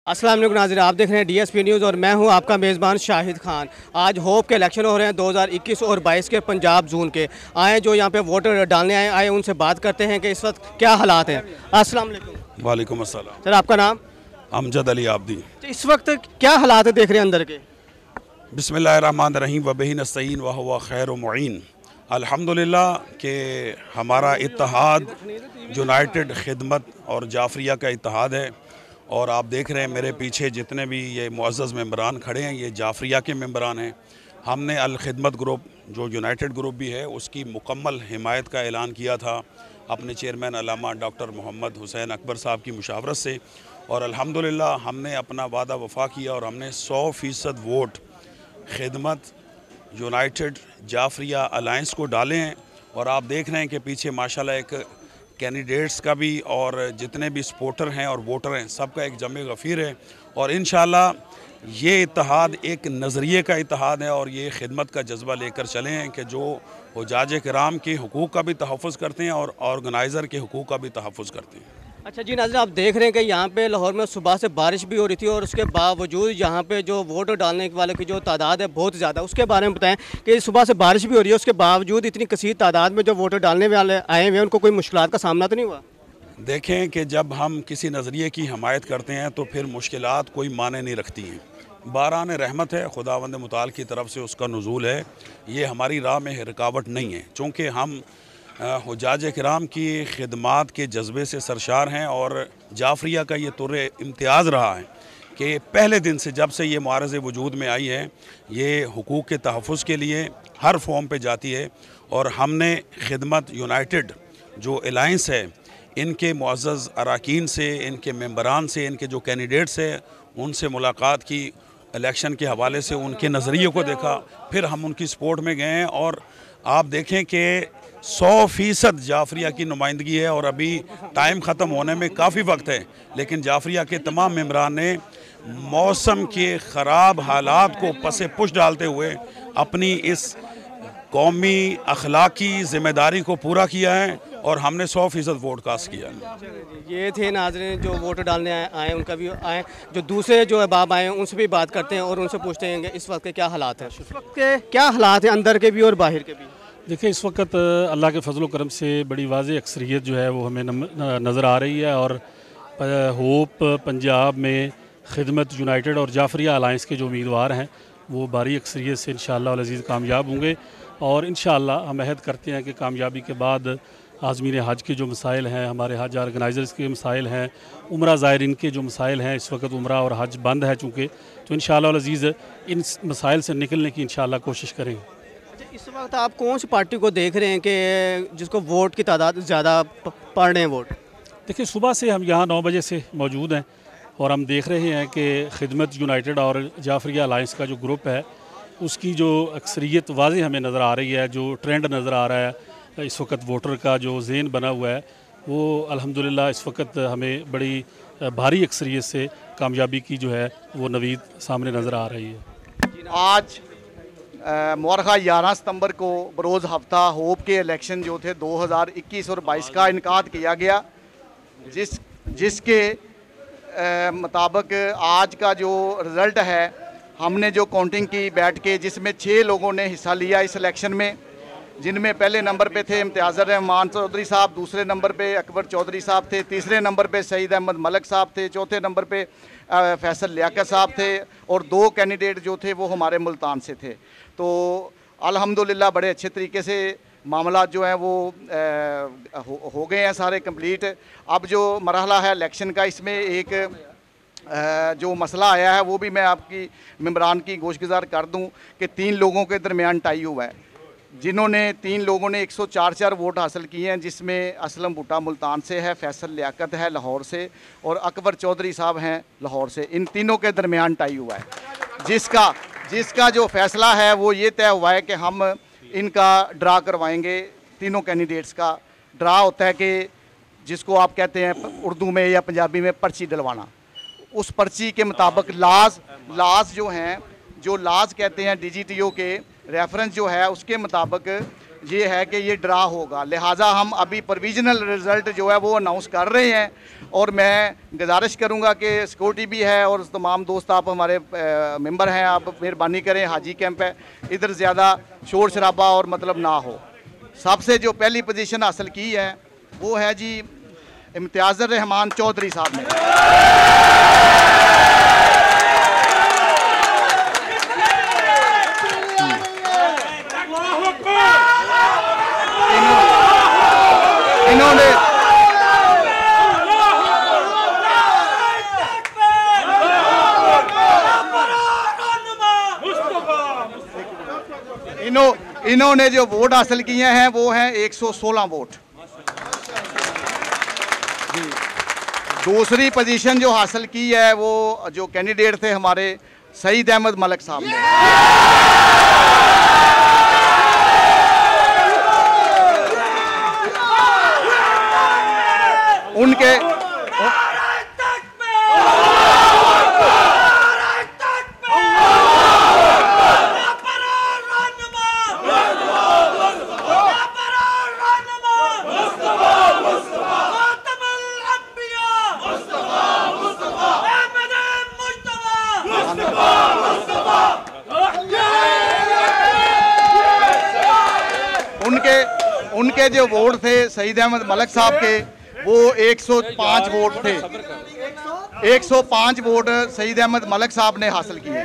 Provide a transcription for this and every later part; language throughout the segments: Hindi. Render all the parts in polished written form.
अस्सलाम वालेकुम नाज़रीन, आप देख रहे हैं DSP न्यूज़ और मैं हूं आपका मेज़बान शाहिद खान। आज होप के इलेक्शन हो रहे हैं 2021 और 22 के पंजाब जोन के। आए जो यहां पे वोटर डालने आए उनसे बात करते हैं कि इस वक्त क्या हालात हैं। अस्सलाम वालेकुम। वालेकुम अस्सलाम। सर, आपका नाम? अमजद अली आब्दी। तो इस वक्त क्या हालात है देख रहे हैं अंदर के? बिस्मिल्लाहिर्रहमानिर्रहीम व बिही नस्तईन व हुवा खैर मुईन। अल्हम्दुलिल्लाह कि हमारा इत्तेहाद यूनाइटेड खिदमत और जाफरिया का इत्तेहाद है। और आप देख रहे हैं मेरे पीछे जितने भी ये मुअज़्ज़ज़ मेंबरान खड़े हैं, ये जाफरिया के मेंबरान हैं। हमने अल खिदमत ग्रुप जो यूनाइटेड ग्रुप भी है उसकी मुकम्मल हिमायत का ऐलान किया था अपने चेयरमैन अल्लामा डॉक्टर मोहम्मद हुसैन अकबर साहब की मुशावरत से। और अल्हम्दुलिल्लाह हमने अपना वादा वफ़ा किया और हमने 100% वोट खिदमत यूनाइटेड जाफरिया अलायंस को डाले हैं। और आप देख रहे हैं कि पीछे माशाल्लाह एक कैंडिडेट्स का भी और जितने भी सपोर्टर हैं और वोटर हैं सबका एक जमे गफ़ीर है। और इंशाअल्लाह ये इत्तेहाद एक नज़रिए का इत्तेहाद है और ये खिदमत का जज्बा लेकर चले हैं कि जो हुज्जाज किराम के हुकूक़ का भी तहफ़्फ़ुज़ करते हैं और ऑर्गेनाइज़र के हुकूक़ का भी तहफ़्फ़ुज़ करते हैं। अच्छा जी नाज़रीन, आप देख रहे हैं कि यहाँ पे लाहौर में सुबह से बारिश भी हो रही थी और उसके बावजूद यहाँ पे जो वोट डालने वाले की जो तादाद है बहुत ज़्यादा। उसके बारे में बताएं कि सुबह से बारिश भी हो रही है, उसके बावजूद इतनी कसीर तादाद में जो वोटर डालने वाले आए हुए हैं उनको कोई मुश्किलात का सामना तो नहीं हुआ? देखें कि जब हम किसी नज़रिए की हमायत करते हैं तो फिर मुश्किलात कोई माने नहीं रखती हैं। बारान रहमत है, खुदावंद मुताल की तरफ से उसका नुज़ूल है। ये हमारी राह में रुकावट नहीं है, चूँकि हम हुज्जाज किराम की खिदमात के जज्बे से सरशार हैं। और जाफरिया का ये तुर्रे इम्तियाज़ रहा है कि पहले दिन से जब से ये मुआरज़े वजूद में आई है ये हुकूक़ के तहफ़्फ़ुज़ के लिए हर फॉर्म पे जाती है। और हमने खिदमत यूनाइटेड जो अलायंस है इनके मुअज़्ज़ज़ अरकान से, इनके मेंबरान से, इनके जो कैंडिडेट्स हैं उनसे मुलाकात की, इलेक्शन के हवाले से उनके नज़रिए को देखा, फिर हम उनकी सपोर्ट में गए हैं। और आप देखें कि 100% जाफरिया की नुमाइंदगी है और अभी टाइम ख़त्म होने में काफ़ी वक्त है, लेकिन जाफरिया के तमाम मेंबरान ने मौसम के ख़राब हालात को पसे पुश डालते हुए अपनी इस कौमी अखलाकी ज़िम्मेदारी को पूरा किया है और हमने 100% वोट कास्ट किया है। ये थे नाज़रीन जो वोट डालने आए उनका भी आए, जो दूसरे जो अहबाब आए हैं उनसे भी बात करते हैं और उनसे पूछते हैं कि इस वक्त के क्या हालात हैं। इस वक्त के क्या हालात हैं अंदर के भी और बाहर के भी? देखिए, इस वक्त अल्लाह के फजल करम से बड़ी वाज़ेह अक्सरियत जो है वो हमें नज़र आ रही है। और होप पंजाब में खिदमत यूनाइटेड और जाफरिया अलायंस के जो उम्मीदवार हैं वो भारी अक्सरियत से इंशाअल्लाह अल अज़ीज़ कामयाब होंगे। और इंशाअल्लाह हम अहद करते हैं कि कामयाबी के बाद आज़मीन हज के जो मसाइल हैं, हमारे हज ऑर्गेनाइज़र्स के मसाइल हैं, उम्रा ज़ायरीन के जो मसाइल हैं, इस वक्त उम्रा और हज बंद है चूँकि, तो इंशाअल्लाह अल अज़ीज़ इन मसाइल से निकलने की इंशाअल्लाह कोशिश करेंगे। इस वक्त आप कौन सी पार्टी को देख रहे हैं कि जिसको वोट की तादाद ज़्यादा पड़ रहे हैं वोट? देखिए, सुबह से हम यहाँ 9 बजे से मौजूद हैं और हम देख रहे हैं कि खिदमत यूनाइटेड और जाफरिया अलायंस का जो ग्रुप है उसकी जो अक्सरियत वाज़ेह हमें नज़र आ रही है, जो ट्रेंड नज़र आ रहा है इस वक्त वोटर का जो ज़हन बना हुआ है वो अल्हम्दुलिल्लाह इस वक्त हमें बड़ी भारी अक्सरियत से कामयाबी की जो है वो नवीद सामने नज़र आ रही है। आज मुअर्रखा 11 सितंबर को बरोज़ हफ्ता होप के इलेक्शन जो थे 2021 और 22 का इनकाद किया गया, जिसके मुताबिक आज का जो रिज़ल्ट है हमने जो काउंटिंग की बैठ के, जिसमें 6 लोगों ने हिस्सा लिया इस इलेक्शन में, जिनमें पहले नंबर पे थे इम्तियाज़ुर रहमान चौधरी साहब, दूसरे नंबर पे अकबर चौधरी साहब थे, तीसरे नंबर पे सईद अहमद मलक साहब थे, चौथे नंबर पे फैसल लियाकत साहब थे और 2 कैंडिडेट जो थे वो हमारे मुल्तान से थे। तो अल्हम्दुलिल्लाह बड़े अच्छे तरीके से मामला जो हैं वो हो गए हैं सारे कंप्लीट। अब जो मरहला है इलेक्शन का, इसमें एक जो मसला आया है वो भी मैं आपकी मेंबरान की गोशगुजार कर दूं कि 3 लोगों के दरमियान टाई हुआ है, जिन्होंने 3 लोगों ने 104 वोट हासिल किए हैं, जिसमें असलम भुट्टा मुल्तान से है, फैसल लियाकत है लाहौर से और अकबर चौधरी साहब हैं लाहौर से। इन तीनों के दरमियान टाई हुआ है, जिसका जो फैसला है वो ये तय हुआ है कि हम इनका ड्रा करवाएंगे। तीनों कैंडिडेट्स का ड्रा होता है कि जिसको आप कहते हैं उर्दू में या पंजाबी में पर्ची डलवाना। उस पर्ची के मुताबिक लाज जो हैं, जो लाज कहते हैं DGTO के रेफरेंस जो है उसके मुताबिक ये है कि ये ड्रा होगा, लिहाजा हम अभी प्रोविजनल रिज़ल्ट जो है वो अनाउंस कर रहे हैं। और मैं गुजारिश करूंगा कि सिक्योरिटी भी है और तमाम दोस्त आप हमारे मेंबर हैं, आप मेहरबानी करें, हाजी कैंप है, इधर ज़्यादा शोर शराबा और मतलब ना हो। सबसे जो पहली पोजीशन हासिल की है वो है जी इम्तियाज़ुर रहमान चौधरी साहब ने। इन्होंने जो वोट हासिल किए हैं वो हैं 116 वोट। दूसरी पोजीशन जो हासिल की है वो जो कैंडिडेट थे हमारे सईद अहमद मलिक साहब ने। उनके उनके जो वोट थे सईद अहमद मलिक साहब के वो 105 वोट थे। 105 वोट सईद अहमद मलिक साहब ने हासिल किए।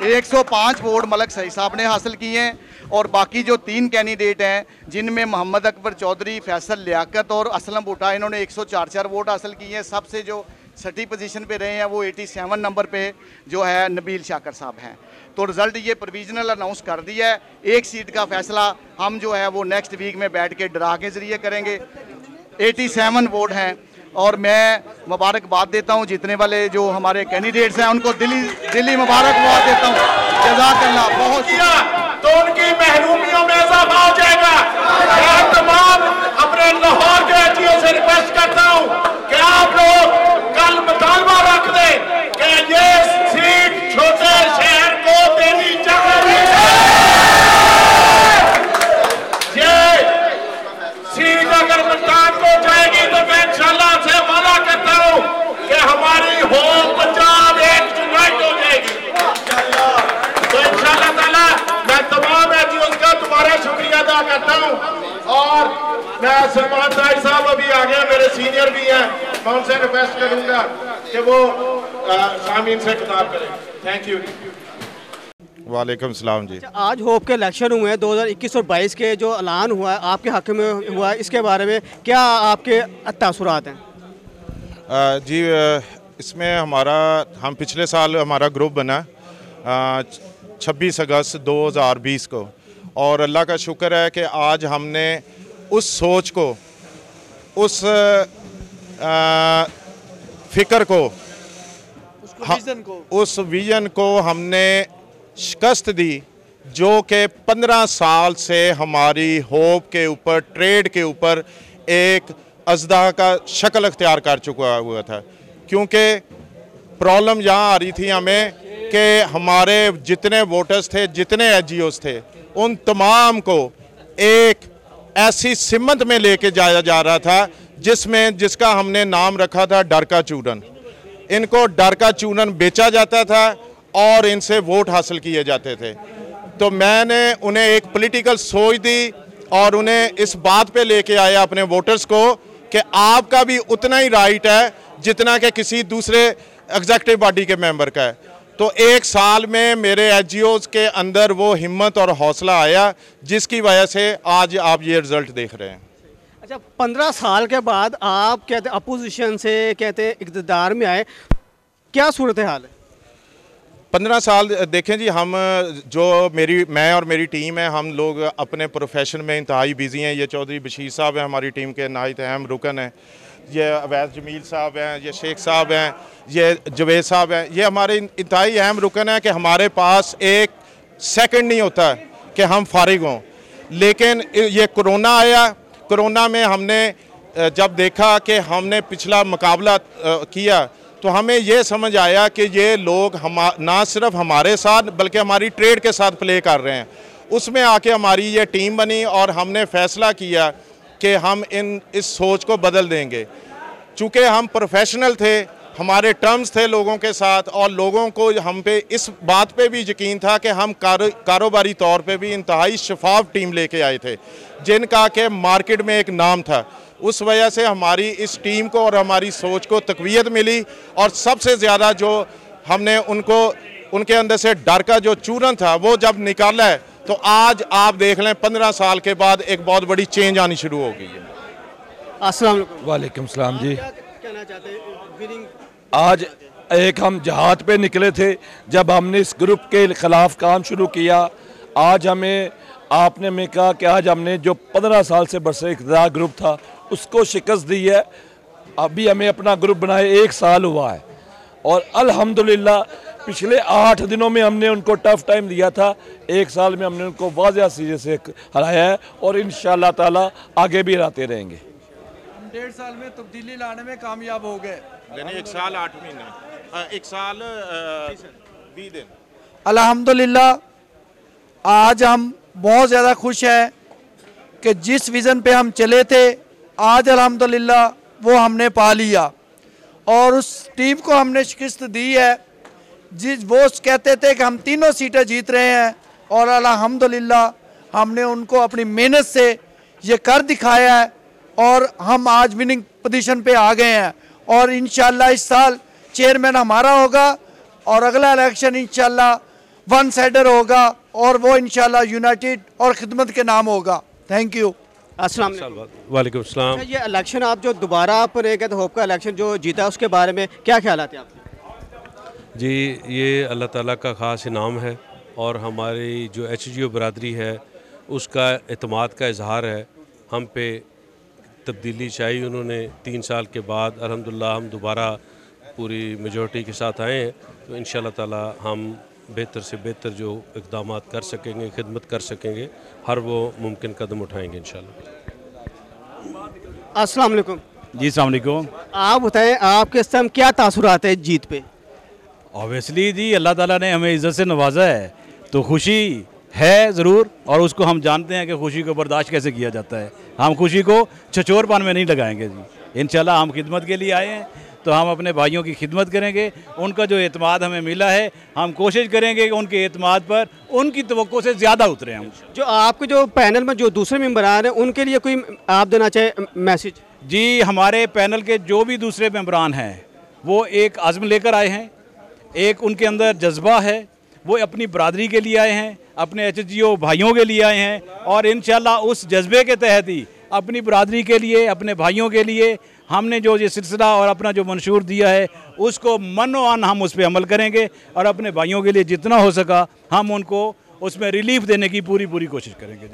105 वोट मलिक सईद साहब ने हासिल किए हैं। और बाकी जो 3 कैंडिडेट हैं जिनमें मोहम्मद अकबर चौधरी, फैसल लियाकत और असलम भुट्टा, इन्होंने 104 वोट हासिल किए हैं। सबसे जो छठी पोजीशन पे रहे हैं वो 87 नंबर पे जो है नबील शाकर साहब हैं। तो रिज़ल्ट ये प्रोविजनल अनाउंस कर दिया है। एक सीट का फैसला हम जो है वो नेक्स्ट वीक में बैठ के ड्रा के ज़रिए करेंगे। 87 वोट हैं और मैं मुबारकबाद देता हूँ जितने वाले जो हमारे कैंडिडेट्स हैं उनको दिली मुबारकबाद देता हूँ। जज़ाकल्लाह। बहुत तो उनकी महरूमियों में इजाफा हो जाएगा। मैं तमाम अपने लाहौर के एटीओ से रिक्वेस्ट करता हूँ कि आप लोग कल मुतालबा रख दें कि ये सीट छोटे शहर को देनी चाहिए। ये सीट अगर मुल्तान को जाएगी तो मैं इंशाल्लाह से वादा करता हूँ कि हमारी होल पंजाब एक यूनाइट हो जाएगी। तो इंशाल्लाह ताला मैं तमाम एटीओ का दोबारा शुक्रिया अदा करता हूँ। और मैं सलमान साहिब साहब अभी आ गए, मेरे सीनियर भी हैं, मैं उनसे रिक्वेस्ट करूंगा कि वो शामीन से खिताब करें। Thank you. वालेकुम सलाम जी। आज होप के इलेक्शन हुए हैं 2021 और 22 के, जो ऐलान हुआ है आपके हक़ में हुआ है, इसके बारे में क्या आपके तासुरात हैं? जी इसमें हम पिछले साल हमारा ग्रुप बना 26 अगस्त 2020 को, और अल्लाह का शुक्र है कि आज हमने उस सोच को, उस फिक्र को, उस विज़न को हमने शिकस्त दी जो कि 15 साल से हमारी होप के ऊपर, ट्रेड के ऊपर एक अज़दा का शक्ल अख्तियार कर चुका हुआ था। क्योंकि प्रॉब्लम यहाँ आ रही थी हमें कि हमारे जितने वोटर्स थे, जितने एनजीओज़ थे, उन तमाम को एक ऐसी सिमत में लेके जाया जा रहा था जिसका हमने नाम रखा था डर का चूरन। इनको डर का चूरन बेचा जाता था और इनसे वोट हासिल किए जाते थे। तो मैंने उन्हें एक पॉलिटिकल सोच दी और उन्हें इस बात पे लेके आया अपने वोटर्स को कि आपका भी उतना ही राइट है जितना कि किसी दूसरे एग्जीक्यूटिव बॉडी के मेंबर का है। तो एक साल में मेरे एनजीओज़ के अंदर वो हिम्मत और हौसला आया जिसकी वजह से आज आप ये रिज़ल्ट देख रहे हैं। अच्छा, 15 साल के बाद आप कहते अपोजिशन से कहते इक़्तिदार में आए, क्या सूरत हाल है? 15 साल देखें जी, मैं और मेरी टीम है, हम लोग अपने प्रोफेशन में इंतहाई बिजी हैं। ये चौधरी बशीर साहब हैं हमारी टीम के नायत अहम रुकन हैं, ये अवैध जमील साहब हैं, ये शेख साहब हैं, ये जवेद साहब हैं। ये हमारे इंतहाई अहम रुकन है कि हमारे पास एक सेकंड नहीं होता कि हम फारिग हों। लेकिन ये कोरोना आया, कोरोना में हमने जब देखा कि हमने पिछला मुकाबला किया तो हमें ये समझ आया कि ये लोग ना सिर्फ हमारे साथ बल्कि हमारी ट्रेड के साथ प्ले कर रहे हैं। उसमें आके हमारी ये टीम बनी और हमने फ़ैसला किया कि हम इस सोच को बदल देंगे। चूँकि हम प्रोफेशनल थे, हमारे टर्म्स थे लोगों के साथ, और लोगों को हम पे इस बात पे भी यकीन था कि हम कारोबारी तौर पे भी इंतहाई शफाफ टीम लेके आए थे जिनका कि मार्केट में एक नाम था। उस वजह से हमारी इस टीम को और हमारी सोच को तक़वियत मिली, और सबसे ज़्यादा जो हमने उनके अंदर से डर का जो चूरन था वो जब निकाला है, तो आज आप देख लें 15 साल के बाद एक बहुत बड़ी चेंज आनी शुरू हो गई है। अस्सलाम वालेकुम सलाम जी। क्या कहना चाहते हैं विनिंग? आज एक हम जहाद पे निकले थे जब हमने इस ग्रुप के खिलाफ काम शुरू किया। आज हमें आपने में कहा कि आज हमने जो 15 साल से बरसे इक़्तिदार ग्रुप था उसको शिकस्त दी है। अभी हमें अपना ग्रुप बनाए 1 साल हुआ है, और अल्हम्दुलिल्लाह पिछले 8 दिनों में हमने उनको टफ टाइम दिया था, 1 साल में हमने उनको वाज़ेह सीधे से हराया है, और इंशाअल्लाह ताला आगे भी हराते रहेंगे। 1.5 साल में तब्दीली लाने में कामयाब हो गए। 1 साल 8 महीने, 1 साल 20 दिन। अल्हम्दुलिल्लाह आज हम बहुत ज़्यादा खुश हैं कि जिस विज़न पे हम चले थे आज अल्हम्दुलिल्लाह वो हमने पा लिया, और उस टीम को हमने शिकस्त दी है। वो कहते थे कि हम 3 सीटें जीत रहे हैं, और अल्हम्दुलिल्लाह हमने उनको अपनी मेहनत से ये कर दिखाया है, और हम आज विनिंग पोजीशन पे आ गए हैं। और इंशाल्लाह इस साल चेयरमैन हमारा होगा, और अगला इलेक्शन इंशाल्लाह वन साइडर होगा, और वो इंशाल्लाह यूनाइटेड और खिदमत के नाम होगा। Thank you. अस्सलाम वालेकुम। वालेकुम सलाम। ये इलेक्शन आप जो दोबारा आप रहेगा तो होप का इलेक्शन जो जीता उसके बारे में क्या ख्यालात हैं आपके? जी, ये अल्लाह ताला का ख़ास इनाम है, और हमारी जो HGO बरादरी है उसका एतमाद का इजहार है। हम पे तब्दीली चाहिए उन्होंने 3 साल के बाद। अल्हम्दुलिल्लाह हम दोबारा पूरी मेजॉरिटी के साथ आए हैं, तो इंशाअल्लाह ताला हम बेहतर से बेहतर जो इक़दाम कर सकेंगे, खिदमत कर सकेंगे, हर वो मुमकिन कदम उठाएंगे इंशाअल्लाह। अस्सलाम वालेकुम। जी अस्सलाम वालेकुम। आप बताएं आपके इस टाइम क्या तासुरात है जीत पे? ऑब्वियसली जी अल्लाह ताला ने हमें इज़्ज़त से नवाजा है, तो खुशी है ज़रूर, और उसको हम जानते हैं कि खुशी को बर्दाश्त कैसे किया जाता है। हम खुशी को छछोरपन में नहीं लगाएंगे जी। इंशाल्लाह हम खिदमत के लिए आए हैं, तो हम अपने भाइयों की खिदमत करेंगे। उनका जो एतमाद हमें मिला है, हम कोशिश करेंगे कि उनके एतमाद पर उनकी तवक्को से ज़्यादा उतरे हम। जो आपके जो पैनल में जो दूसरे मेंबरान हैं उनके लिए कोई आप देना चाहे मैसेज? जी, हमारे पैनल के जो भी दूसरे मेंबरान हैं वो एक आज़म लेकर आए हैं, एक उनके अंदर जज्बा है, वो अपनी बरादरी के लिए आए हैं, अपने HGO भाइयों के लिए आए हैं, और इंशाल्लाह उस जज्बे के तहत ही अपनी बरादरी के लिए, अपने भाइयों के लिए हमने जो ये सिलसिला और अपना जो मंशूर दिया है उसको मनोअन हम उस पर अमल करेंगे, और अपने भाइयों के लिए जितना हो सका हम उनको उसमें रिलीफ देने की पूरी कोशिश करेंगे।